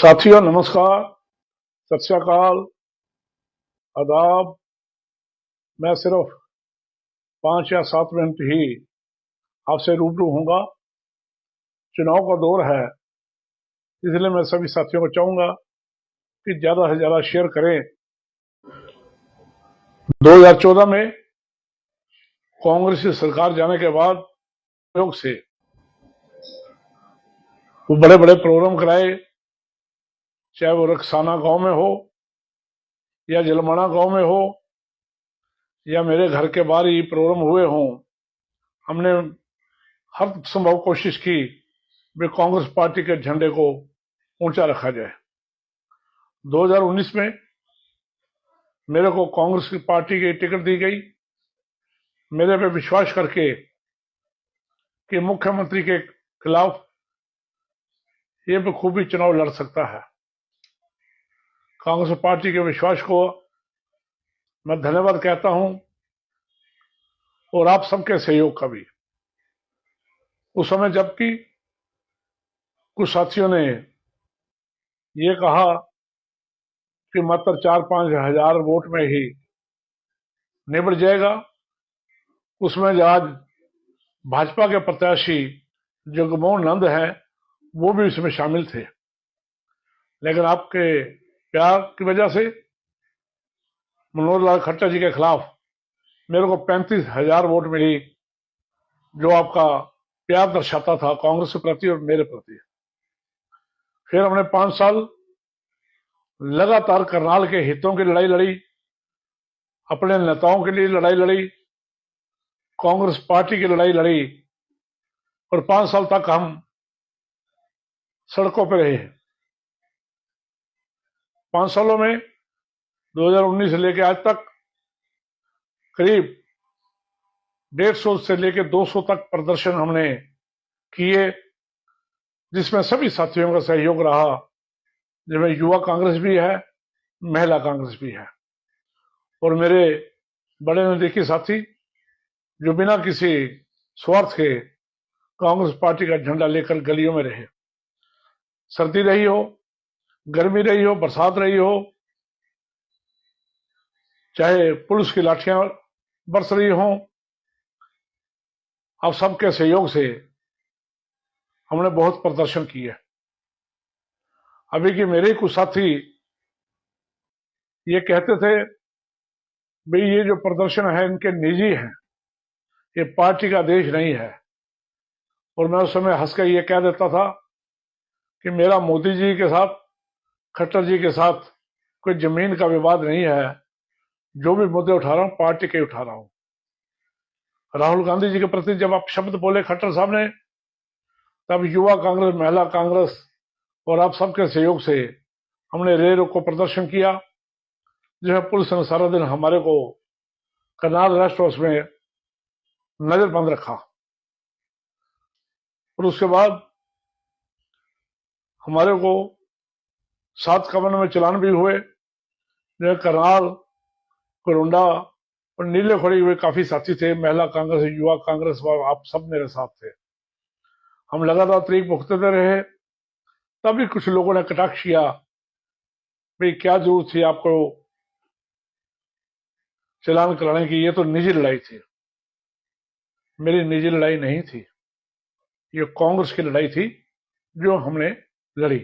साथियों नमस्कार, सत श्री अकाल, आदाब। मैं सिर्फ 5 या 7 मिनट ही आपसे रूबरू होऊंगा। चुनाव का दौर है, इसलिए मैं सभी साथियों को चाहूंगा कि ज्यादा से ज्यादा शेयर करें। 2014 में कांग्रेस की सरकार जाने के बाद योग से वो बड़े बड़े प्रोग्राम कराए, चाहे वो रक्साना गांव में हो या जलमाना गांव में हो या मेरे घर के बाहर ही प्रोग्राम हुए हों। हमने हर संभव कोशिश की भी कांग्रेस पार्टी के झंडे को ऊंचा रखा जाए। 2019 में मेरे को कांग्रेस की पार्टी की टिकट दी गई, मेरे पे विश्वास करके कि मुख्यमंत्री के खिलाफ ये बखूबी चुनाव लड़ सकता है। कांग्रेस पार्टी के विश्वास को मैं धन्यवाद कहता हूं और आप सबके सहयोग का भी। उस समय जबकि कुछ साथियों ने ये कहा कि मात्र 4-5 हजार वोट में ही निबट जाएगा, उसमें आज भाजपा के प्रत्याशी जगमोहन नंद हैं वो भी इसमें शामिल थे, लेकिन आपके प्यार की वजह से मनोहर लाल खट्टर जी के खिलाफ मेरे को 35,000 वोट मिली, जो आपका प्यार दर्शाता था कांग्रेस के प्रति और मेरे प्रति। फिर हमने 5 साल लगातार करनाल के हितों की लड़ाई लड़ी, अपने नेताओं के लिए लड़ाई लड़ी, कांग्रेस पार्टी की लड़ाई लड़ी और 5 साल तक हम सड़कों पर रहे। 5 सालों में 2019 से लेकर आज तक करीब 150 से लेकर 200 तक प्रदर्शन हमने किए, जिसमें सभी साथियों का सहयोग रहा, जिसमें युवा कांग्रेस भी है, महिला कांग्रेस भी है और मेरे बड़े नजदीकी साथी जो बिना किसी स्वार्थ के कांग्रेस पार्टी का झंडा लेकर गलियों में रहे। सर्दी रही हो, गर्मी रही हो, बरसात रही हो, चाहे पुलिस की लाठियां बरस रही हो, आप सबके सहयोग से हमने बहुत प्रदर्शन किया। अभी के मेरे कुछ साथी ये कहते थे भाई ये जो प्रदर्शन है इनके निजी है, ये पार्टी का देश नहीं है, और मैं उस समय हंस कर ये कह देता था कि मेरा मोदी जी के साथ, खट्टर जी के साथ कोई जमीन का विवाद नहीं है, जो भी मुद्दे उठा रहा हूं पार्टी के उठा रहा हूं। राहुल गांधी जी के प्रति जब आप शब्द बोले खट्टर साहब ने, तब युवा कांग्रेस, महिला कांग्रेस और आप सबके सहयोग से हमने रे रोको प्रदर्शन किया, जिसमें पुलिस ने सारा दिन हमारे को करनाल रेस्ट हाउस में नजरबंद रखा। और उसके बाद हमारे को 7 कमन में चलान भी हुए, जो करनाल, कुरुंडा और नीले खोड़ी हुए काफी साथी थे, महिला कांग्रेस, युवा कांग्रेस, आप सब मेरे साथ थे। हम लगातार तरीक भुगतते रहे। तभी कुछ लोगों ने कटाक्ष किया, भाई क्या जरूरत थी आपको चलान कराने की, ये तो निजी लड़ाई थी। मेरी निजी लड़ाई नहीं थी, ये कांग्रेस की लड़ाई थी जो हमने लड़ी।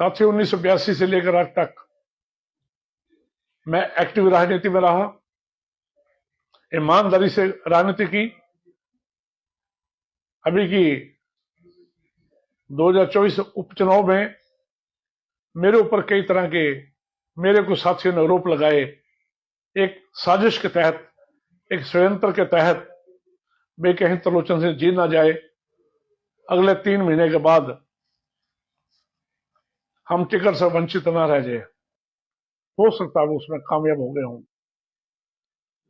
साथियों 1982 से लेकर आज तक मैं एक्टिव राजनीति में रहा, ईमानदारी से राजनीति की। अभी की 2024 उपचुनाव में मेरे ऊपर कई तरह के मेरे कुछ साथियों ने आरोप लगाए, एक साजिश के तहत, एक षड्यंत्र के तहत, वे कहीं त्रिलोचन से जीत ना जाए, अगले 3 महीने के बाद हम टिकट से वंचित न रह जाए। हो सकता है वो उसमें कामयाब हो गए हों,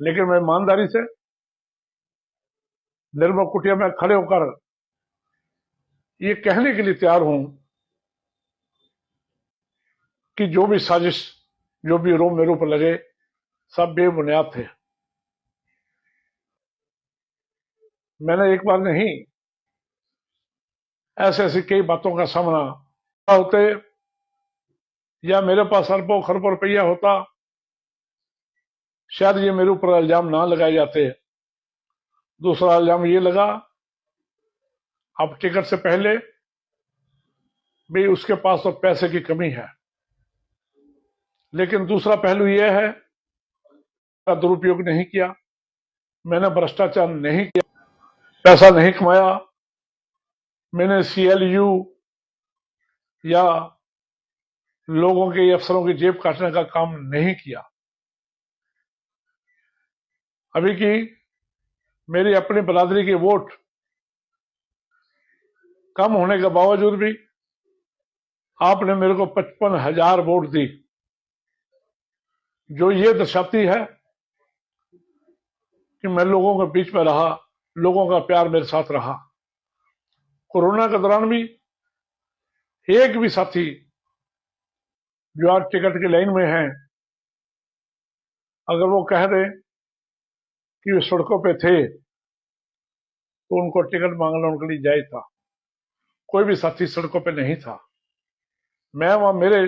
लेकिन मैं ईमानदारी से निर्मल कुटिया में खड़े होकर ये कहने के लिए तैयार हूं कि जो भी साजिश, जो भी आरोप मेरे ऊपर लगे, सब बेबुनियाद थे। मैंने एक बार नहीं ऐसे ऐसी कई बातों का सामना होते, या मेरे पास अरबों खरबों रुपया होता, शायद ये मेरे ऊपर इल्जाम ना लगाए जाते। दूसरा इल्जाम ये लगा, अब टिकट से पहले भी उसके पास तो पैसे की कमी है, लेकिन दूसरा पहलू यह है का दुरुपयोग नहीं किया, मैंने भ्रष्टाचार नहीं किया, पैसा नहीं कमाया, मैंने CLU या लोगों के अफसरों की जेब काटने का काम नहीं किया। अभी की मेरी अपनी बरादरी की वोट कम होने के बावजूद भी आपने मेरे को 55,000 वोट दी, जो ये दर्शाती है कि मैं लोगों के बीच में रहा, लोगों का प्यार मेरे साथ रहा। कोरोना के दौरान भी एक भी साथी जो आज टिकट की लाइन में है, अगर वो कह दें कि वे सड़कों पे थे, तो उनको टिकट मांगना उनके लिए जायज था। कोई भी साथी सड़कों पे नहीं था। मैं वहां, मेरे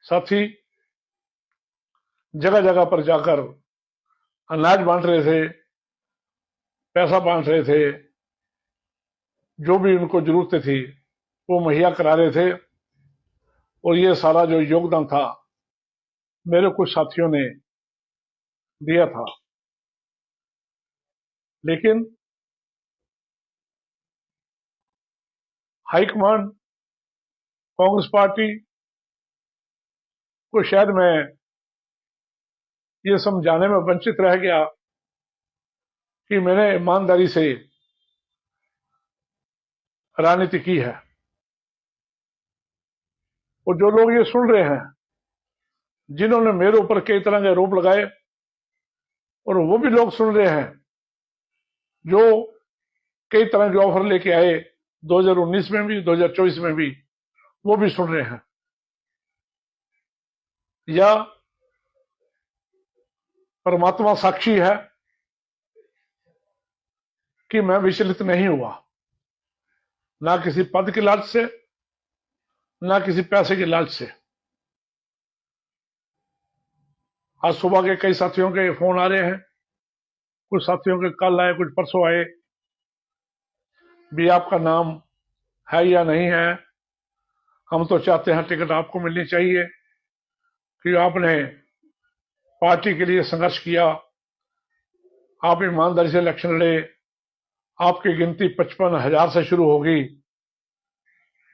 साथी जगह जगह पर जाकर अनाज बांट रहे थे, पैसा बांट रहे थे, जो भी उनको जरूरतें थी वो मुहैया करा रहे थे। और ये सारा जो योगदान था मेरे कुछ साथियों ने दिया था, लेकिन हाईकमान कांग्रेस पार्टी को शायद मैं ये समझाने में वंचित रह गया कि मैंने ईमानदारी से राजनीति की है। और जो लोग ये सुन रहे हैं, जिन्होंने मेरे ऊपर कई तरह के आरोप लगाए, और वो भी लोग सुन रहे हैं जो कई तरह के ऑफर लेके आए 2019 में भी, 2024 में भी, वो भी सुन रहे हैं। या परमात्मा साक्षी है कि मैं विचलित नहीं हुआ, ना किसी पद के लालच से, ना किसी पैसे के लालच से। आज सुबह के कई साथियों के फोन आ रहे हैं, कुछ साथियों के कल आए, कुछ परसों आए, भी आपका नाम है या नहीं है, हम तो चाहते हैं टिकट आपको मिलनी चाहिए, कि आपने पार्टी के लिए संघर्ष किया, आप ईमानदारी से इलेक्शन लड़े, आपकी गिनती 55,000 से शुरू होगी।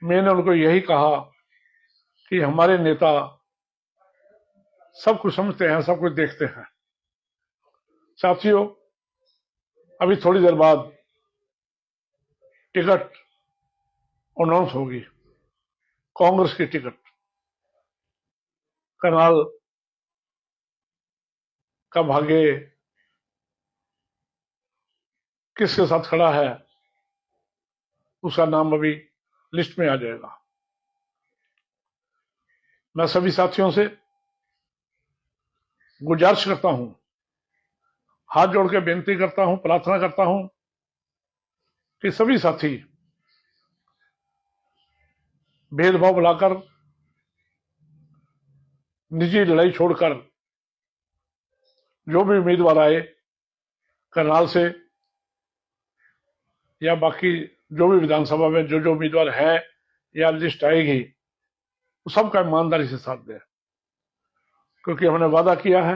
मैंने उनको यही कहा कि हमारे नेता सब कुछ समझते हैं, सब कुछ देखते हैं। साथियों, अभी थोड़ी देर बाद टिकट अनाउंस होगी, कांग्रेस की टिकट। करनाल का भाग्य किसके साथ खड़ा है, उसका नाम अभी लिस्ट में आ जाएगा। मैं सभी साथियों से गुजारिश करता हूं, हाथ जोड़ के बेनती करता हूं, प्रार्थना करता हूं कि सभी साथी भेदभाव बुलाकर, निजी लड़ाई छोड़कर, जो भी उम्मीदवार आए करनाल से या बाकी जो भी विधानसभा में जो जो उम्मीदवार है या लिस्ट आएगी, वो सबका ईमानदारी से साथ दें। क्योंकि हमने वादा किया है,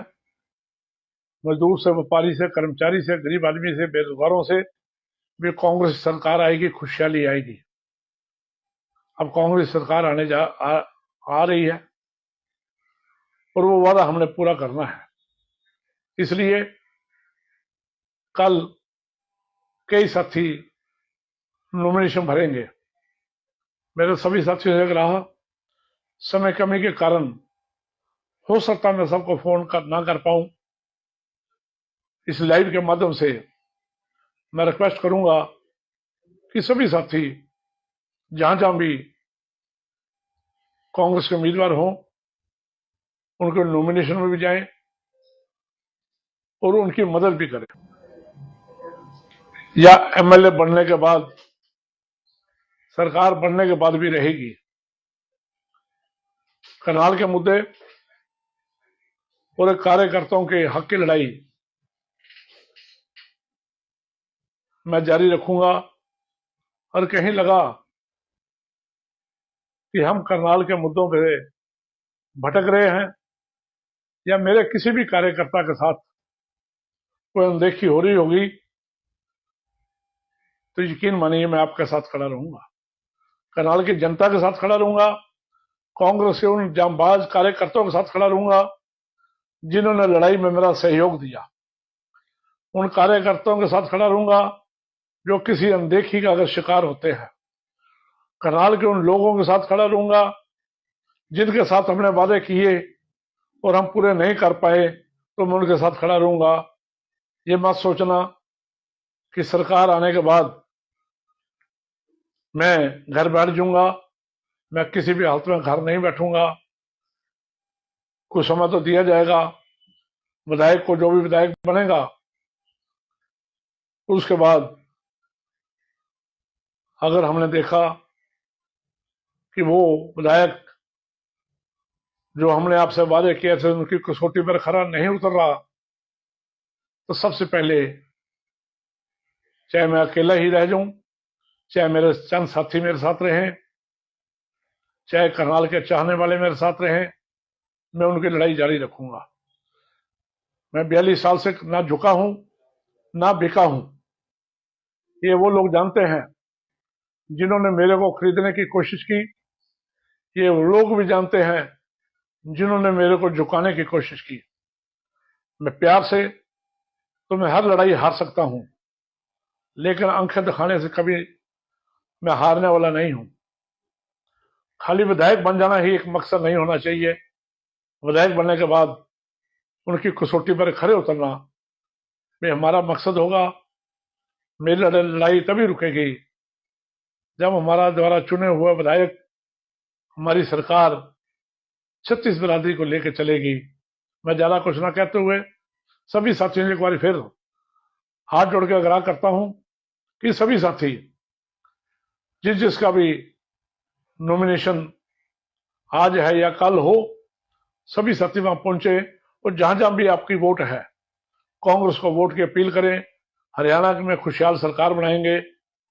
मजदूर से, व्यापारी से, कर्मचारी से, गरीब आदमी से, बेरोजगारों से भी कांग्रेस सरकार आएगी, खुशहाली आएगी। अब कांग्रेस सरकार आ रही है, और वो वादा हमने पूरा करना है। इसलिए कल कई साथी नॉमिनेशन भरेंगे। मेरे सभी साथियों से रहा, समय कमी के कारण हो सकता मैं सबको फोन ना कर पाऊं। इस लाइव के माध्यम से मैं रिक्वेस्ट करूंगा कि सभी साथी जहां जहां भी कांग्रेस के उम्मीदवार हों, उनके नॉमिनेशन में भी जाएं और उनकी मदद भी करें। या MLA बनने के बाद सरकार बनने के बाद भी रहेगी। करनाल के मुद्दे और कार्यकर्ताओं के हक की लड़ाई मैं जारी रखूंगा। और कहीं लगा कि हम करनाल के मुद्दों पे भटक रहे हैं या मेरे किसी भी कार्यकर्ता के साथ कोई अनदेखी हो रही होगी, तो यकीन मानिए मैं आपके साथ खड़ा रहूंगा, करनाल की जनता के साथ खड़ा रहूंगा, कांग्रेस के उन जांबाज कार्यकर्ताओं के साथ खड़ा रहूंगा जिन्होंने लड़ाई में मेरा सहयोग दिया, उन कार्यकर्ताओं के साथ खड़ा रहूंगा जो किसी अनदेखी का अगर शिकार होते हैं, करनाल के उन लोगों के साथ खड़ा रहूंगा जिनके साथ हमने वादे किए और हम पूरे नहीं कर पाए, तो मैं उनके साथ खड़ा रहूंगा। ये मत सोचना कि सरकार आने के बाद मैं घर बैठ जाऊंगा, मैं किसी भी हालत में घर नहीं बैठूंगा। कुछ समय तो दिया जाएगा, विधायक को, जो भी विधायक बनेगा, उसके बाद अगर हमने देखा कि वो विधायक जो हमने आपसे वादे किए थे उनकी कसौटी पर खरा नहीं उतर रहा, तो सबसे पहले चाहे मैं अकेला ही रह जाऊं, चाहे मेरे चंद साथी मेरे साथ रहें, चाहे करनाल के चाहने वाले मेरे साथ रहें, मैं उनकी लड़ाई जारी रखूंगा। मैं 42 साल से ना झुका हूं ना बिका हूं, ये वो लोग जानते हैं जिन्होंने मेरे को खरीदने की कोशिश की, ये वो लोग भी जानते हैं जिन्होंने मेरे को झुकाने की कोशिश की। मैं प्यार से तो मैं हर लड़ाई हार सकता हूं, लेकिन आंखें दिखाने से कभी मैं हारने वाला नहीं हूं। खाली विधायक बन जाना ही एक मकसद नहीं होना चाहिए, विधायक बनने के बाद उनकी कसौटी पर खड़े उतरना ये हमारा मकसद होगा। मेरी लड़ाई तभी रुकेगी जब हमारा द्वारा चुने हुए विधायक, हमारी सरकार 36 बिरादरी को लेकर चलेगी। मैं ज्यादा कुछ ना कहते हुए सभी साथियों से एक बार फिर हाथ जोड़ के आग्रह करता हूं कि सभी साथी जिसका भी नॉमिनेशन आज है या कल हो, सभी साथी वहां पहुंचे और जहां जहां भी आपकी वोट है, कांग्रेस को वोट की अपील करें। हरियाणा में खुशहाल सरकार बनाएंगे,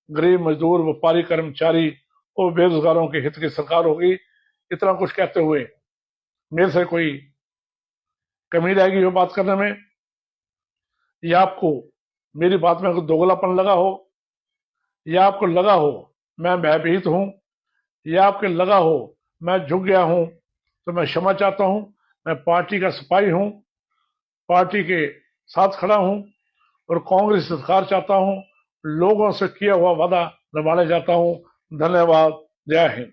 गरीब, मजदूर, व्यापारी, कर्मचारी और बेरोजगारों के हित की सरकार होगी। इतना कुछ कहते हुए मेरे से कोई कमी रहेगी वो बात करने में, या आपको मेरी बात में दोगलापन लगा हो, या आपको लगा हो मैं भयभीत हूं, या आपको लगा हो मैं झुक गया हूं, तो मैं क्षमा चाहता हूं। मैं पार्टी का सिपाही हूं, पार्टी के साथ खड़ा हूं और कांग्रेस सरकार चाहता हूं, लोगों से किया हुआ वादा निभाने जाता हूं। धन्यवाद। जय हिंद।